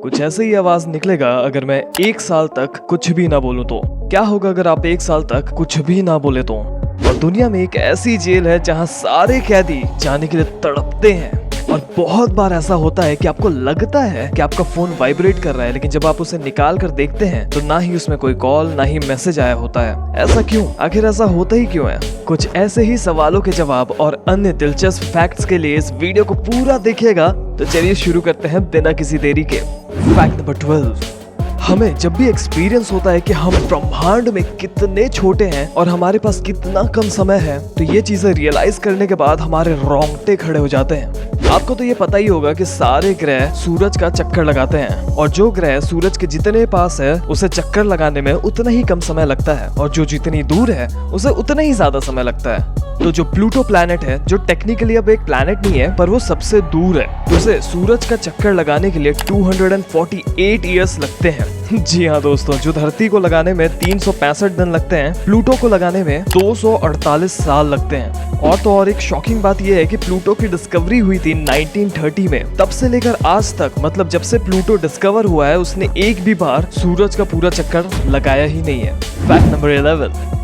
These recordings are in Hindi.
कुछ ऐसे ही आवाज निकलेगा अगर मैं 1 साल तक कुछ भी ना बोलूं तो। क्या होगा अगर आप 1 साल तक कुछ भी ना बोले तो। और दुनिया में एक ऐसी जेल है जहां सारे कैदी जाने के लिए तड़पते हैं। और बहुत बार ऐसा होता है कि आपको लगता है कि आपका फोन वाइब्रेट कर रहा है, लेकिन जब आप उसे निकाल कर देखते हैं तो ना ही उसमें कोई कॉल ना ही मैसेज आया होता है। ऐसा क्यों? आखिर ऐसा होता ही क्यों है? कुछ ऐसे ही सवालों के जवाब और अन्य दिलचस्प फैक्ट्स के लिए इस वीडियो को पूरा देखिएगा। तो चलिए शुरू करते हैं बिना किसी देरी के। Fact number 12। हमें जब भी एक्सपीरियंस होता है कि हम ब्रह्मांड में कितने छोटे हैं और हमारे पास कितना कम समय है, तो ये चीजें रियलाइज करने के बाद हमारे रोंगटे खड़े हो जाते हैं। आपको तो ये पता ही होगा कि सारे ग्रह सूरज का चक्कर लगाते हैं और जो ग्रह सूरज के जितने पास है उसे चक्कर लगाने में उतना ही कम समय लगता है, और जो जितनी दूर है उसे उतना ही ज्यादा समय लगता है। तो जो प्लूटो प्लैनेट है, जो टेक्निकली अब एक प्लैनेट नहीं है पर वो सबसे दूर है, उसे सूरज का चक्कर लगाने के लिए 248 ईयर्स लगते हैं। जी हाँ दोस्तों, जो धरती को लगाने में 365 दिन लगते हैं, प्लूटो को लगाने में 248 साल लगते हैं। और तो और एक शॉकिंग बात यह है कि प्लूटो की डिस्कवरी हुई थी 1930 में। तब से लेकर आज तक, मतलब जब से प्लूटो डिस्कवर हुआ है, उसने एक भी बार सूरज का पूरा चक्कर लगाया ही नहीं है। Fact number 11।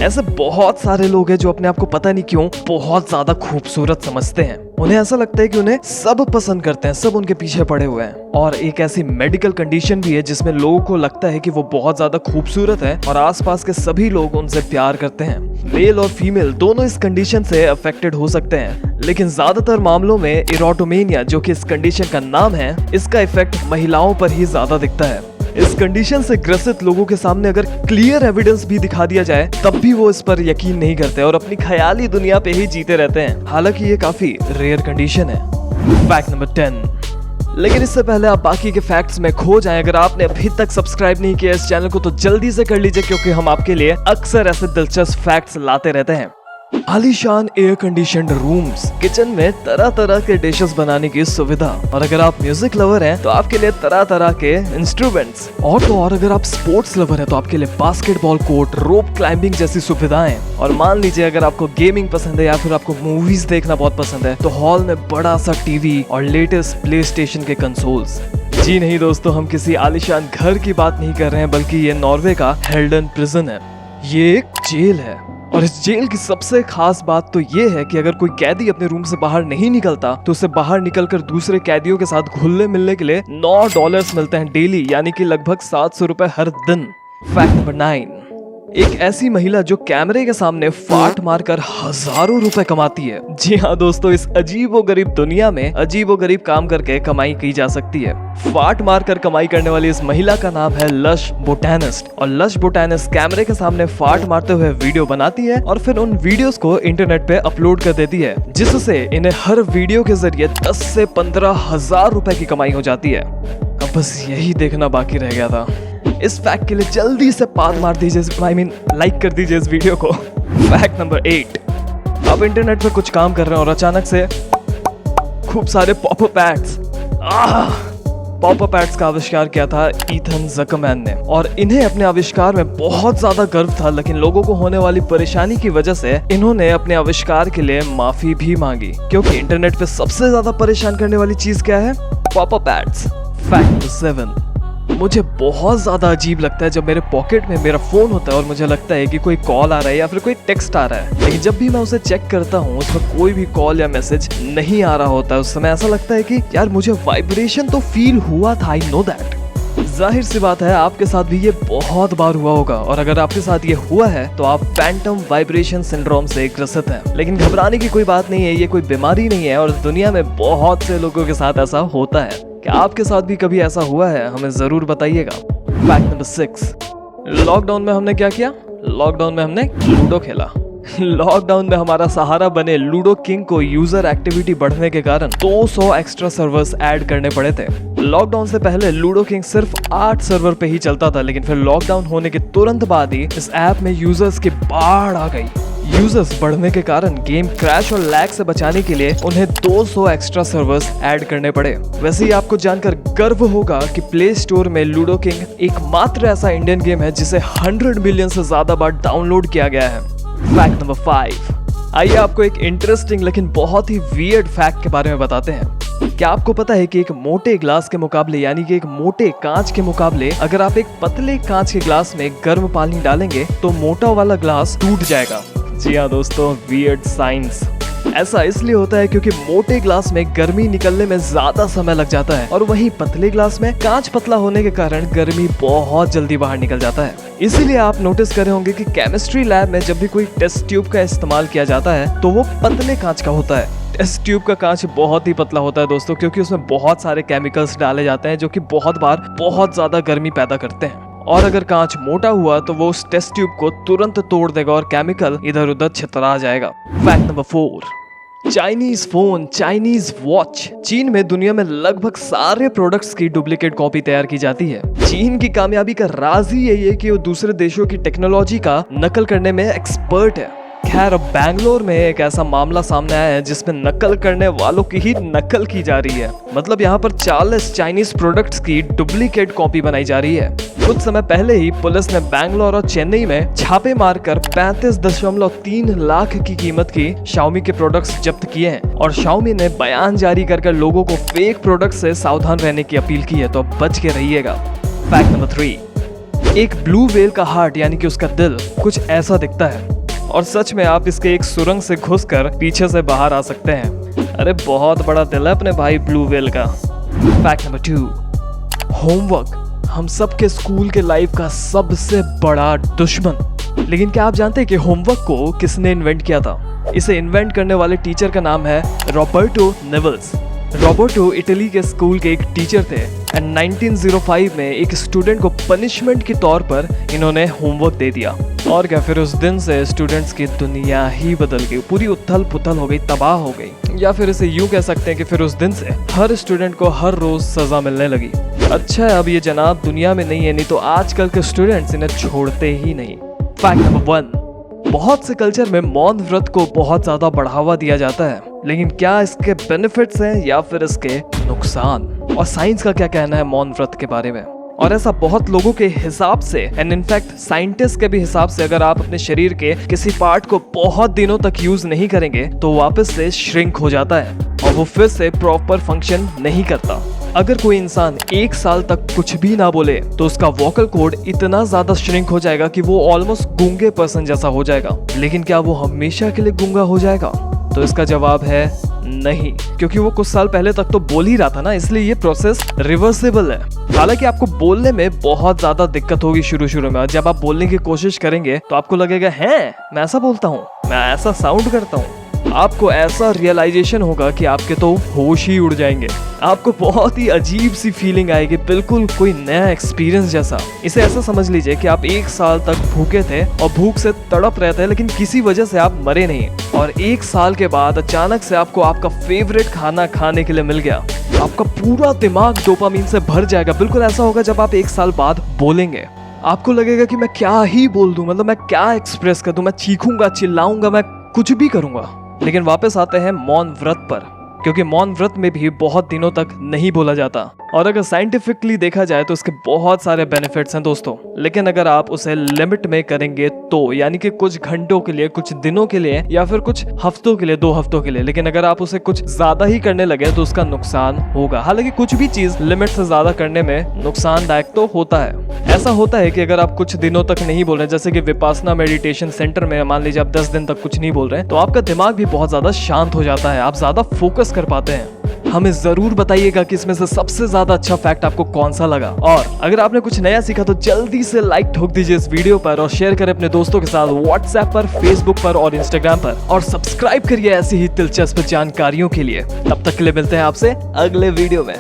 ऐसे बहुत सारे लोग हैं जो अपने आप को पता नहीं क्यों बहुत ज्यादा खूबसूरत समझते हैं। उन्हें ऐसा लगता है कि उन्हें सब पसंद करते हैं, सब उनके पीछे पड़े हुए हैं। और एक ऐसी मेडिकल कंडीशन भी है जिसमें लोगों को लगता है कि वो बहुत ज्यादा खूबसूरत है और आसपास के सभी लोग उनसे प्यार करते हैं। मेल और फीमेल दोनों इस कंडीशन से अफेक्टेड हो सकते हैं, लेकिन ज्यादातर मामलों में इरोटोमेनिया, जो कि इस कंडीशन का नाम है, इसका इफेक्ट महिलाओं पर ही ज्यादा दिखता है। इस कंडीशन से ग्रसित लोगों के सामने अगर क्लियर एविडेंस भी दिखा दिया जाए तब भी वो इस पर यकीन नहीं करते और अपनी ख्याली दुनिया पे ही जीते रहते हैं। हालांकि ये काफी रेयर कंडीशन है। Fact number 10। लेकिन इससे पहले आप बाकी के फैक्ट्स में खो जाएं, अगर आपने अभी तक सब्सक्राइब नहीं किया इस चैनल को तो जल्दी से कर लीजिए, क्योंकि हम आपके लिए अक्सर ऐसे दिलचस्प फैक्ट्स लाते रहते हैं। आलीशान एयर कंडीशनड रूम्स, किचन में तरह तरह के डिशेस बनाने की सुविधा, और अगर आप म्यूजिक लवर हैं तो आपके लिए तरह तरह के इंस्ट्रूमेंट्स, और तो और अगर आप स्पोर्ट्स लवर हैं तो आपके लिए बास्केटबॉल कोर्ट, रोप क्लाइंबिंग जैसी सुविधाएं। और मान लीजिए अगर आपको गेमिंग पसंद है या फिर आपको मूवीज देखना बहुत पसंद है, तो हॉल में बड़ा सा टीवी और लेटेस्ट प्ले स्टेशन के कंसोल्स। जी नहीं दोस्तों, हम किसी आलीशान घर की बात नहीं कर रहे हैं, बल्कि ये नॉर्वे का हेल्डन प्रिजन है। ये एक जेल है और इस जेल की सबसे खास बात तो ये है कि अगर कोई कैदी अपने रूम से बाहर नहीं निकलता तो उसे बाहर निकलकर दूसरे कैदियों के साथ घुलने मिलने के लिए $9 मिलते हैं डेली, यानी कि लगभग 700 रुपए हर दिन। Fact number 9। एक ऐसी महिला जो कैमरे के सामने फाट मारकर हजारों रुपए कमाती है। जी हाँ दोस्तों, इस अजीबोगरीब दुनिया में अजीबोगरीब काम करके कमाई की जा सकती है। फाट मारकर कमाई करने वाली इस महिला का नाम है लश बोटैनिस्ट। और लश बोटैनिस्ट कैमरे के सामने फाट मारते हुए वीडियो बनाती है और फिर उन वीडियोस को इंटरनेट पे अपलोड कर देती है, जिससे इन्हें हर वीडियो के जरिए 10 से 15 हजार रुपए की कमाई हो जाती है। अब बस यही देखना बाकी रह गया था। इस फैक्ट के लिए जल्दी से पाद मार दीजिए, लाइक कर दीजिए इस वीडियो को। Fact number 8। आप इंटरनेट पे कुछ काम कर रहे हैं और अचानक से खूब सारे पॉपअप एड्स। पॉपअप एड्स का आविष्कार किया था ईथन ज़करमैन ने, और इन्हें अपने आविष्कार में बहुत ज्यादा गर्व था, लेकिन लोगों को होने वाली परेशानी की वजह से इन्होंने अपने आविष्कार के लिए माफी भी मांगी, क्योंकि इंटरनेट पे सबसे ज्यादा परेशान करने वाली चीज क्या है? Popup ads. Fact number 7। मुझे बहुत ज्यादा अजीब लगता है जब मेरे पॉकेट में मेरा फोन होता है और मुझे लगता है कि कोई कॉल आ रहा है या फिर कोई टेक्स्ट आ रहा है, लेकिन जब भी मैं उसे चेक करता हूँ उसमें कोई भी कॉल या मैसेज नहीं आ रहा होता है। उस समय ऐसा लगता है कि यार मुझे वाइब्रेशन तो फील हुआ था, आई नो दैट। जाहिर सी बात है आपके साथ भी ये बहुत बार हुआ होगा, और अगर आपके साथ ये हुआ है तो आप फैंटम वाइब्रेशन सिंड्रोम से ग्रसित हैं। लेकिन घबराने की कोई बात नहीं है, ये कोई बीमारी नहीं है और इस दुनिया में बहुत से लोगों के साथ ऐसा होता है। क्या आपके साथ भी कभी ऐसा हुआ है? हमें जरूर बताइएगा। Fact number 6। लॉकडाउन में हमने क्या किया? लॉकडाउन में हमने लूडो खेला। लॉकडाउन में हमारा सहारा बने लूडो किंग को यूजर एक्टिविटी बढ़ने के कारण 200 एक्स्ट्रा सर्वर्स ऐड करने पड़े थे। लॉकडाउन से पहले लूडो किंग सिर्फ 8 सर्वर पे ही चलता था, लेकिन फिर लॉकडाउन होने के तुरंत बाद ही इस ऐप में यूजर्स की बाढ़ आ गई। यूजर्स बढ़ने के कारण गेम क्रैश और लैग से बचाने के लिए उन्हें 200 एक्स्ट्रा सर्वर्स ऐड करने पड़े। वैसे ही आपको जानकर गर्व होगा कि प्ले स्टोर में लूडो किंग एकमात्र ऐसा इंडियन गेम है जिसे 100 मिलियन से ज्यादा बार डाउनलोड किया गया है। Fact number 5। आइए आपको एक इंटरेस्टिंग लेकिन बहुत ही वियर्ड फैक्ट के बारे में बताते हैं। क्या आपको पता है कि एक मोटे ग्लास के मुकाबले यानी कि एक मोटे कांच के मुकाबले अगर आप एक पतले कांच के ग्लास में गर्म पानी डालेंगे तो मोटा वाला ग्लास टूट जाएगा। जी हाँ दोस्तों, वियर्ड साइंस। ऐसा इसलिए होता है क्योंकि मोटे ग्लास में गर्मी निकलने में ज्यादा समय लग जाता है और वहीं पतले ग्लास में कांच पतला होने के कारण गर्मी बहुत जल्दी बाहर निकल जाता है। इसीलिए आप नोटिस करे होंगे कि केमिस्ट्री लैब में जब भी कोई टेस्ट ट्यूब का इस्तेमाल किया जाता है तो वो पतले कांच का होता है। टेस्ट ट्यूब का कांच बहुत ही पतला होता है दोस्तों, क्योंकि उसमें बहुत सारे केमिकल्स डाले जाते हैं जो कि बहुत बार बहुत ज्यादा गर्मी पैदा करते हैं। और अगर कांच मोटा हुआ तो वो उस टेस्ट ट्यूब को तुरंत तोड़ देगा और केमिकल इधर उधर छितरा जाएगा। Fact number 4, Chinese phone, Chinese watch. चीन में दुनिया में लगभग सारे प्रोडक्ट्स की डुप्लीकेट कॉपी तैयार की जाती है। चीन की कामयाबी का राज ही यही है कि वो दूसरे देशों की टेक्नोलॉजी का नकल करने में एक्सपर्ट है। खैर, अब बैंगलोर में एक ऐसा मामला सामने आया है जिसमें नकल करने वालों की ही नकल की जा रही है। मतलब यहाँ पर 40 चाइनीज प्रोडक्ट्स की डुप्लीकेट कॉपी बनाई जा रही है। कुछ समय पहले ही पुलिस ने बैंगलोर और चेन्नई में छापे मारकर 35.3 लाख की कीमत की Xiaomi के प्रोडक्ट्स जब्त किए हैं और Xiaomi ने बयान जारी कर लोगों को फेक प्रोडक्ट से सावधान रहने की अपील की है, तो बच के रहिएगा। फैक्ट नंबर 3, एक ब्लू व्हेल का हार्ट यानी कि उसका दिल कुछ ऐसा दिखता है और सच में आप इसके एक सुरंग से घुसकर पीछे से बाहर आ सकते हैं। अरे बहुत बड़ा दिल है अपने भाई ब्लू व्हेल का। फैक्ट नंबर 2, होमवर्क हम सबके स्कूल के लाइफ का सबसे बड़ा दुश्मन। लेकिन क्या आप जानते हैं कि होमवर्क को किसने इन्वेंट किया था? इसे इन्वेंट करने वाले टीचर का नाम है रॉबर्टो नेवल्स। रॉबर्टो इटली के स्कूल के एक टीचर थे एंड 1905 में एक स्टूडेंट को पनिशमेंट के तौर पर इन्होंने होमवर्क दे दिया। और क्या, फिर उस दिन से स्टूडेंट्स की दुनिया ही बदल गई, पूरी उथल पुथल हो गई, तबाह हो गई। या फिर इसे यूं कह सकते हैं कि फिर उस दिन से हर स्टूडेंट को हर रोज सजा मिलने लगी। अच्छा है अब ये जनाब दुनिया में नहीं है, नहीं तो आजकल के स्टूडेंट्स इन्हें छोड़ते ही नहीं। फैक्ट नंबर 1, बहुत से कल्चर में मौन व्रत को बहुत ज्यादा बढ़ावा दिया जाता है, लेकिन क्या इसके बेनिफिट्स हैं या फिर इसके नुकसान? और साइंस का क्या कहना है मौन व्रत के बारे में? और ऐसा बहुत लोगों के हिसाब से एंड इनफैक्ट साइंटिस्ट के भी हिसाब से अगर आप अपने शरीर के किसी पार्ट को बहुत दिनों तक यूज नहीं करेंगे तो वापस से श्रिंक हो जाता है और वो फिर से प्रॉपर फंक्शन नहीं करता। अगर कोई इंसान 1 साल तक कुछ भी ना बोले तो उसका वोकल कॉर्ड इतना ज्यादा श्रिंक हो जाएगा कि वो ऑलमोस्ट गूंगे पर्सन जैसा हो जाएगा। लेकिन क्या वो हमेशा के लिए गूंगा हो जाएगा? तो इसका जवाब है नहीं, क्योंकि वो कुछ साल पहले तक तो बोल ही रहा था ना, इसलिए ये प्रोसेस रिवर्सिबल है। हालांकि आपको बोलने में बहुत ज्यादा दिक्कत होगी शुरू में, और जब आप बोलने की कोशिश करेंगे तो आपको लगेगा है मैं ऐसा बोलता हूँ, मैं ऐसा साउंड करता हूँ। आपको ऐसा रियलाइजेशन होगा कि आपके तो होश ही उड़ जाएंगे। आपको बहुत ही अजीब सी फीलिंग आएगी, बिल्कुल कोई नया एक्सपीरियंस जैसा। इसे ऐसा समझ लीजिए कि आप 1 साल तक भूखे थे और भूख से तड़प रहे थे, लेकिन किसी वजह से आप मरे नहीं और 1 साल के बाद अचानक से आपको आपका फेवरेट खाना खाने के लिए मिल गया। आपका पूरा दिमाग डोपामीन से भर जाएगा। बिल्कुल ऐसा होगा जब आप 1 साल बाद बोलेंगे। आपको लगेगा कि मैं क्या ही बोल दूं, मतलब मैं क्या एक्सप्रेस कर दूं, मैं चीखूंगा, चिल्लाऊंगा, मैं कुछ भी करूंगा। लेकिन वापस आते हैं मौन व्रत पर, क्योंकि मौन व्रत में भी बहुत दिनों तक नहीं बोला जाता और अगर साइंटिफिकली देखा जाए तो इसके बहुत सारे बेनिफिट्स हैं दोस्तों। लेकिन अगर आप उसे लिमिट में करेंगे तो, यानी कि कुछ घंटों के लिए, कुछ दिनों के लिए या फिर कुछ हफ्तों के लिए, 2 हफ्तों के लिए, लेकिन अगर आप उसे कुछ ज्यादा ही करने लगे तो उसका नुकसान होगा। हालांकि कुछ भी चीज लिमिट से ज्यादा करने में नुकसानदायक तो होता है। ऐसा होता है कि अगर आप कुछ दिनों तक नहीं बोल रहे, जैसे कि विपासना मेडिटेशन सेंटर में मान लीजिए आप 10 दिन तक कुछ नहीं बोल रहे, तो आपका दिमाग भी बहुत ज्यादा शांत हो जाता है, आप ज्यादा फोकस कर पाते हैं। हमें जरूर बताइएगा कि इसमें से सबसे ज्यादा अच्छा फैक्ट आपको कौन सा लगा। और अगर आपने कुछ नया सीखा तो जल्दी से लाइक ठोक दीजिए इस वीडियो पर और शेयर करें अपने दोस्तों के साथ व्हाट्सएप पर, फेसबुक पर और इंस्टाग्राम पर, और सब्सक्राइब करिए ऐसी ही दिलचस्प जानकारियों के लिए। तब तक के लिए मिलते हैं आपसे अगले वीडियो में।